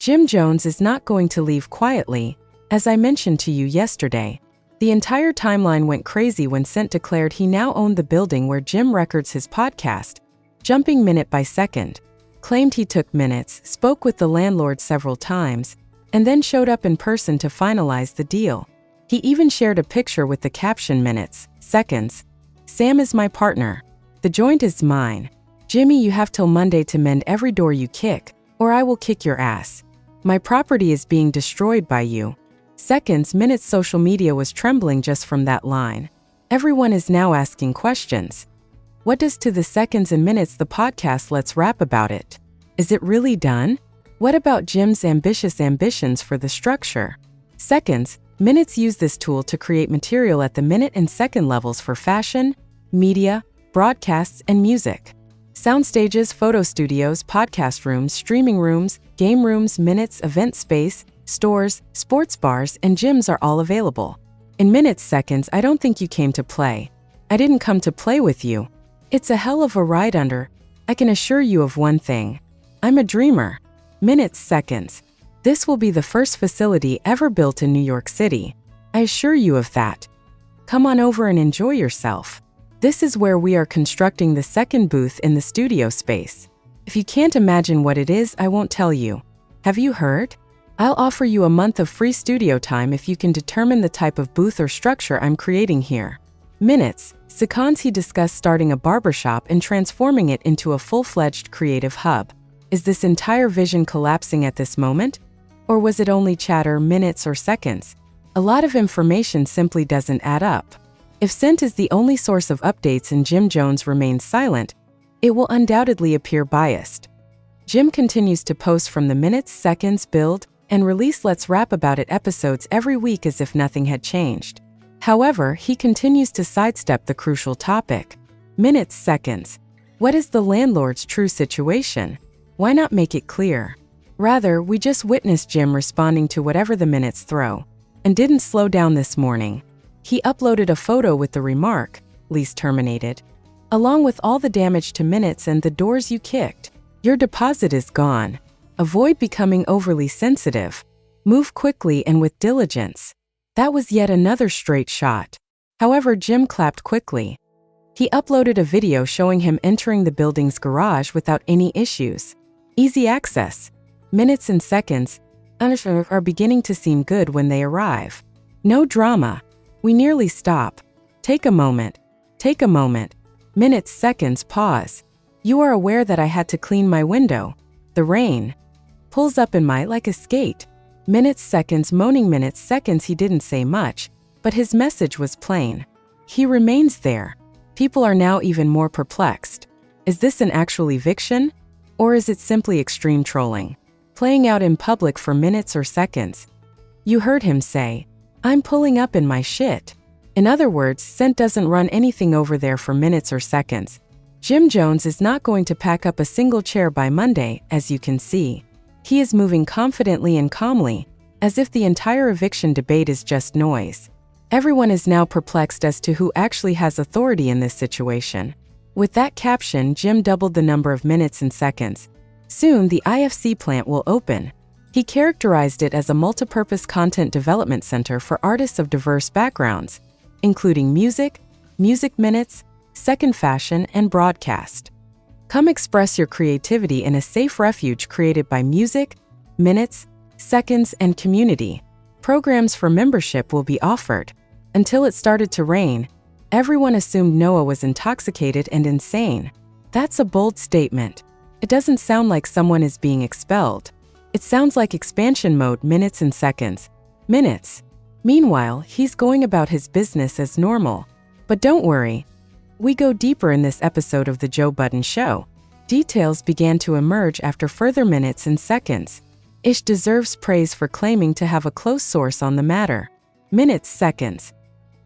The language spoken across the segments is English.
Jim Jones is not going to leave quietly, as I mentioned to you yesterday. The entire timeline went crazy when Cent declared he now owned the building where Jim records his podcast, jumping minute by second, claimed he took minutes, spoke with the landlord several times, and then showed up in person to finalize the deal. He even shared a picture with the caption minutes, seconds. Sam is my partner. The joint is mine. Jimmy, you have till Monday to mend every door you kick, or I will kick your ass. My property is being destroyed by you. Seconds, minutes. Social media was trembling just from that line. Everyone is now asking questions. What does to the seconds and minutes the podcast? Let's rap about it. Is it really done? What about Jim's ambitious ambitions for the structure? Seconds, minutes use this tool to create material at the minute and second levels for fashion, media, broadcasts, and music. Sound stages, photo studios, podcast rooms, streaming rooms, game rooms, minutes, event space, stores, sports bars, and gyms are all available. In minutes, seconds, I don't think you came to play. I didn't come to play with you. It's a hell of a ride under. I can assure you of one thing. I'm a dreamer. Minutes, seconds. This will be the first facility ever built in New York City. I assure you of that. Come on over and enjoy yourself. This is where we are constructing the second booth in the studio space. If you can't imagine what it is, I won't tell you. Have you heard? I'll offer you a month of free studio time if you can determine the type of booth or structure I'm creating here. Minutes, seconds. He discussed starting a barbershop and transforming it into a full-fledged creative hub. Is this entire vision collapsing at this moment? Or was it only chatter, minutes or seconds? A lot of information simply doesn't add up. If Cent is the only source of updates and Jim Jones remains silent, it will undoubtedly appear biased. Jim continues to post from the minutes, seconds, build, and release Let's Rap About It episodes every week as if nothing had changed. However, he continues to sidestep the crucial topic. Minutes, seconds. What is the landlord's true situation? Why not make it clear? Rather, we just witnessed Jim responding to whatever the minutes throw, and didn't slow down this morning. He uploaded a photo with the remark, lease terminated, along with all the damage to minutes and the doors you kicked. Your deposit is gone. Avoid becoming overly sensitive. Move quickly and with diligence. That was yet another straight shot. However, Jim clapped quickly. He uploaded a video showing him entering the building's garage without any issues. Easy access. Minutes and seconds are beginning to seem good when they arrive. No drama. We nearly stop. Take a moment. Take a moment. Minutes, seconds, pause. You are aware that I had to clean my window. The rain pulls up in my like a skate. Minutes, seconds, moaning. Minutes, seconds. He didn't say much, but his message was plain. He remains there. People are now even more perplexed. Is this an actual eviction? Or is it simply extreme trolling? Playing out in public for minutes or seconds. You heard him say, I'm pulling up in my shit. In other words, Cent doesn't run anything over there for minutes or seconds. Jim Jones is not going to pack up a single chair by Monday, as you can see. He is moving confidently and calmly, as if the entire eviction debate is just noise. Everyone is now perplexed as to who actually has authority in this situation. With that caption, Jim doubled the number of minutes and seconds. Soon, the IFC plant will open. He characterized it as a multipurpose content development center for artists of diverse backgrounds, including music, music minutes, second fashion, and broadcast. Come express your creativity in a safe refuge created by music, minutes, seconds, and community. Programs for membership will be offered. Until it started to rain, everyone assumed Noah was intoxicated and insane. That's a bold statement. It doesn't sound like someone is being expelled. It sounds like expansion mode, minutes and seconds. Minutes. Meanwhile, he's going about his business as normal. But don't worry. We go deeper in this episode of The Joe Budden Show. Details began to emerge after further minutes and seconds. Ish deserves praise for claiming to have a close source on the matter. Minutes, seconds.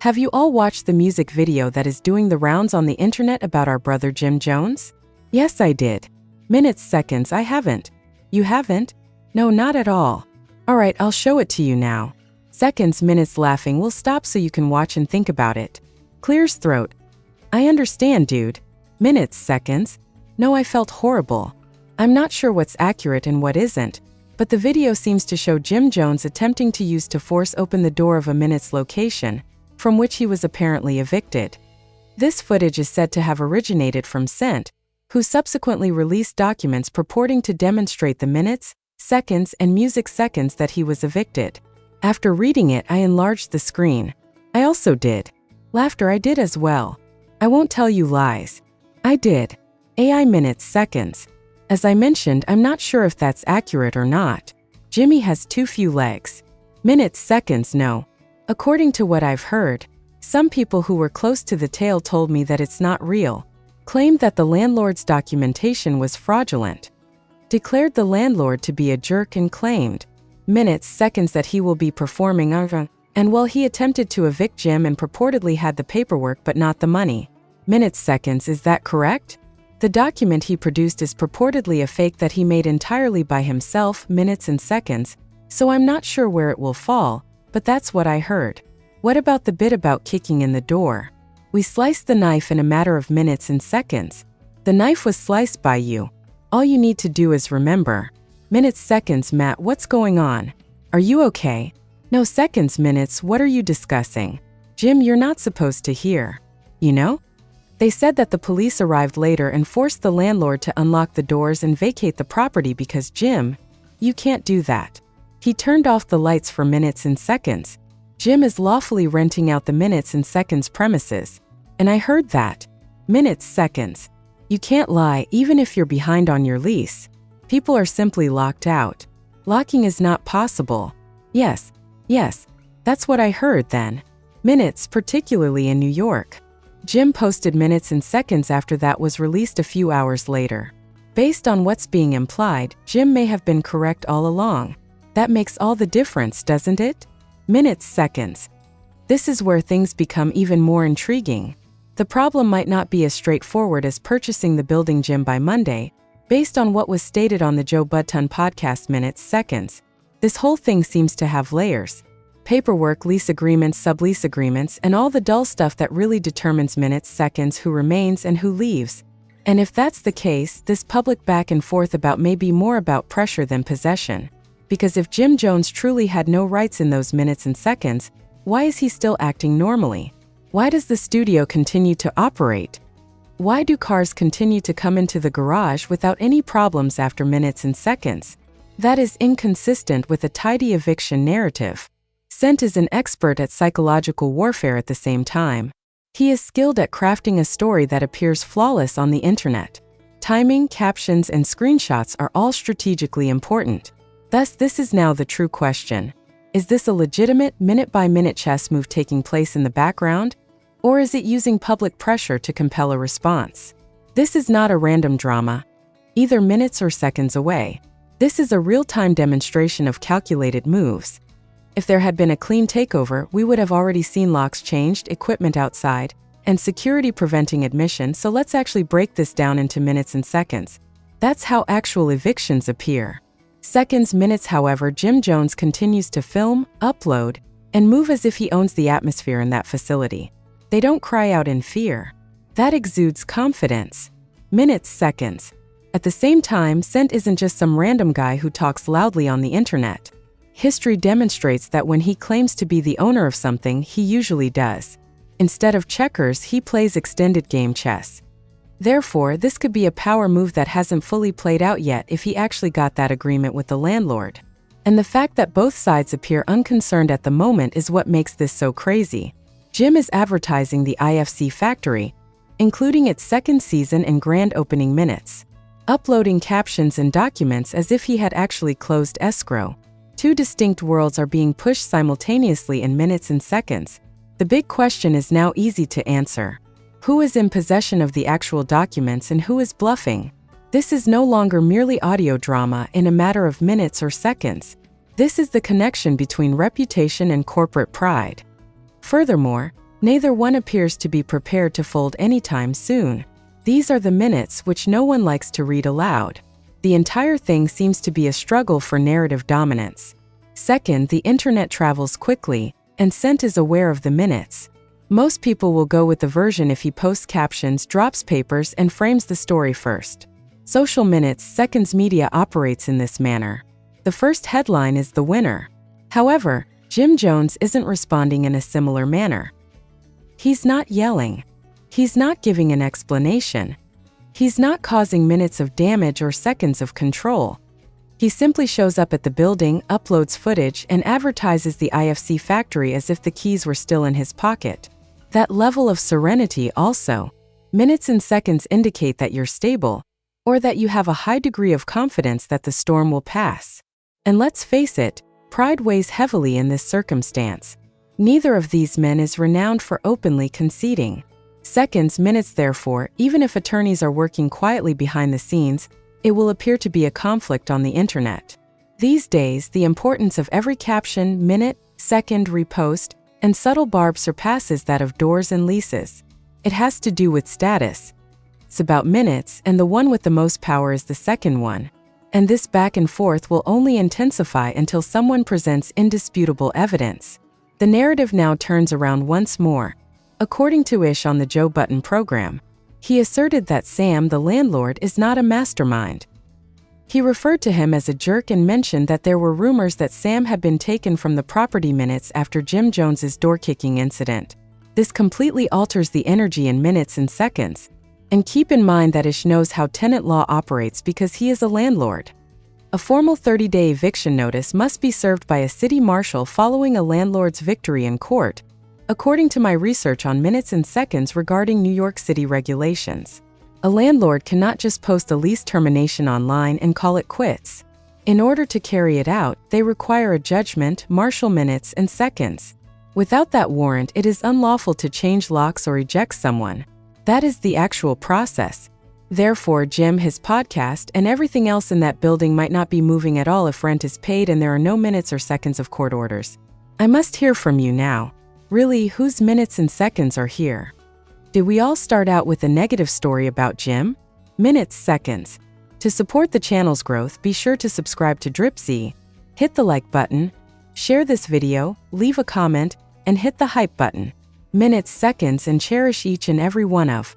Have you all watched the music video that is doing the rounds on the internet about our brother Jim Jones? Yes, I did. Minutes, seconds, I haven't. You haven't? No, not at all. Alright, I'll show it to you now. Seconds, minutes, laughing will stop so you can watch and think about it. Clears throat. I understand, dude. Minutes, seconds. No, I felt horrible. I'm not sure what's accurate and what isn't. but the video seems to show Jim Jones attempting to force open the door of a Minutes location, from which he was apparently evicted. This footage is said to have originated from Cent, who subsequently released documents purporting to demonstrate the minutes, seconds, and music seconds that he was evicted. After reading it, I enlarged the screen. I also did. Laughter, I did as well. I won't tell you lies. I did. AI minutes, seconds. As I mentioned, I'm not sure if that's accurate or not. Jimmy has too few legs. Minutes, seconds, no. According to what I've heard, some people who were close to the tale told me that it's not real, claimed that the landlord's documentation was fraudulent, declared the landlord to be a jerk, and claimed minutes, seconds that he will be performing and while he attempted to evict Jim and purportedly had the paperwork but not the money. Minutes, seconds, is that correct? The document he produced is purportedly a fake that he made entirely by himself, minutes and seconds, so I'm not sure where it will fall, but that's what I heard. What about the bit about kicking in the door? We sliced the knife in a matter of minutes and seconds. The knife was sliced by you. All you need to do is remember. Minutes, seconds, Matt, what's going on? Are you okay? No, seconds, minutes, what are you discussing? Jim, you're not supposed to hear. You know? They said that the police arrived later and forced the landlord to unlock the doors and vacate the property because Jim, you can't do that. He turned off the lights for minutes and seconds. Jim is lawfully renting out the minutes and seconds premises. And I heard that. Minutes, seconds. You can't lie even if you're behind on your lease. People are simply locked out. Locking is not possible. Yes, that's what I heard then. Minutes, particularly in New York. Jim posted minutes and seconds after that was released a few hours later. Based on what's being implied, Jim may have been correct all along. That makes all the difference, doesn't it? Minutes, seconds. This is where things become even more intriguing. The problem might not be as straightforward as purchasing the building Jim by Monday, based on what was stated on the Joe Budden podcast. Minutes, seconds. This whole thing seems to have layers. Paperwork, lease agreements, sublease agreements, and all the dull stuff that really determines minutes, seconds, who remains and who leaves. And if that's the case, this public back and forth about may be more about pressure than possession. Because if Jim Jones truly had no rights in those minutes and seconds, why is he still acting normally? Why does the studio continue to operate? Why do cars continue to come into the garage without any problems after minutes and seconds? That is inconsistent with a tidy eviction narrative. Cent is an expert at psychological warfare at the same time. He is skilled at crafting a story that appears flawless on the internet. Timing, captions, and screenshots are all strategically important. Thus, this is now the true question. Is this a legitimate, minute-by-minute chess move taking place in the background? Or is it using public pressure to compel a response? This is not a random drama, either minutes or seconds away. This is a real-time demonstration of calculated moves. If there had been a clean takeover, we would have already seen locks changed, equipment outside, and security preventing admission, so let's actually break this down into minutes and seconds. That's how actual evictions appear. Seconds, minutes, however, Jim Jones continues to film, upload, and move as if he owns the atmosphere in that facility. They don't cry out in fear. That exudes confidence. Minutes, seconds. At the same time, Cent isn't just some random guy who talks loudly on the internet. History demonstrates that when he claims to be the owner of something, he usually does. Instead of checkers, he plays extended game chess. Therefore, this could be a power move that hasn't fully played out yet if he actually got that agreement with the landlord. And the fact that both sides appear unconcerned at the moment is what makes this so crazy. Jim is advertising the IFC factory, including its second season and grand opening minutes, uploading captions and documents as if he had actually closed escrow. Two distinct worlds are being pushed simultaneously in minutes and seconds. The big question is now easy to answer. Who is in possession of the actual documents and who is bluffing? This is no longer merely audio drama in a matter of minutes or seconds. This is the connection between reputation and corporate pride. Furthermore, neither one appears to be prepared to fold anytime soon. These are the minutes which no one likes to read aloud. The entire thing seems to be a struggle for narrative dominance. Second, the internet travels quickly, and Cent is aware of the minutes. Most people will go with the version if he posts captions, drops papers, and frames the story first. Social minutes, seconds media operates in this manner. The first headline is the winner. However, Jim Jones isn't responding in a similar manner. He's not yelling. He's not giving an explanation. He's not causing minutes of damage or seconds of control. He simply shows up at the building, uploads footage, and advertises the IFC factory as if the keys were still in his pocket. That level of serenity also. Minutes and seconds indicate that you're stable, or that you have a high degree of confidence that the storm will pass. And let's face it, pride weighs heavily in this circumstance. Neither of these men is renowned for openly conceding. Seconds, minutes, therefore, even if attorneys are working quietly behind the scenes, it will appear to be a conflict on the internet. These days, the importance of every caption, minute, second, repost, and subtle barb surpasses that of doors and leases. It has to do with status. It's about minutes, and the one with the most power is the second one. And this back and forth will only intensify until someone presents indisputable evidence. The narrative now turns around once more. According to Ish on the Joe Button program, he asserted that Sam, the landlord, is not a mastermind. He referred to him as a jerk and mentioned that there were rumors that Sam had been taken from the property minutes after Jim Jones's door-kicking incident. This completely alters the energy in minutes and seconds. And keep in mind that Ish knows how tenant law operates because he is a landlord. A formal 30-day eviction notice must be served by a city marshal following a landlord's victory in court, according to my research on minutes and seconds regarding New York City regulations. A landlord cannot just post a lease termination online and call it quits. In order to carry it out, they require a judgment, marshal minutes, and seconds. Without that warrant, it is unlawful to change locks or eject someone. That is the actual process. Therefore, Jim, his podcast, and everything else in that building might not be moving at all if rent is paid and there are no minutes or seconds of court orders. I must hear from you now. Really, whose minutes and seconds are here? Did we all start out with a negative story about Jim? Minutes, seconds. To support the channel's growth, be sure to subscribe to Dripsy, hit the like button, share this video, leave a comment, and hit the hype button. Minutes, seconds, and cherish each and every one of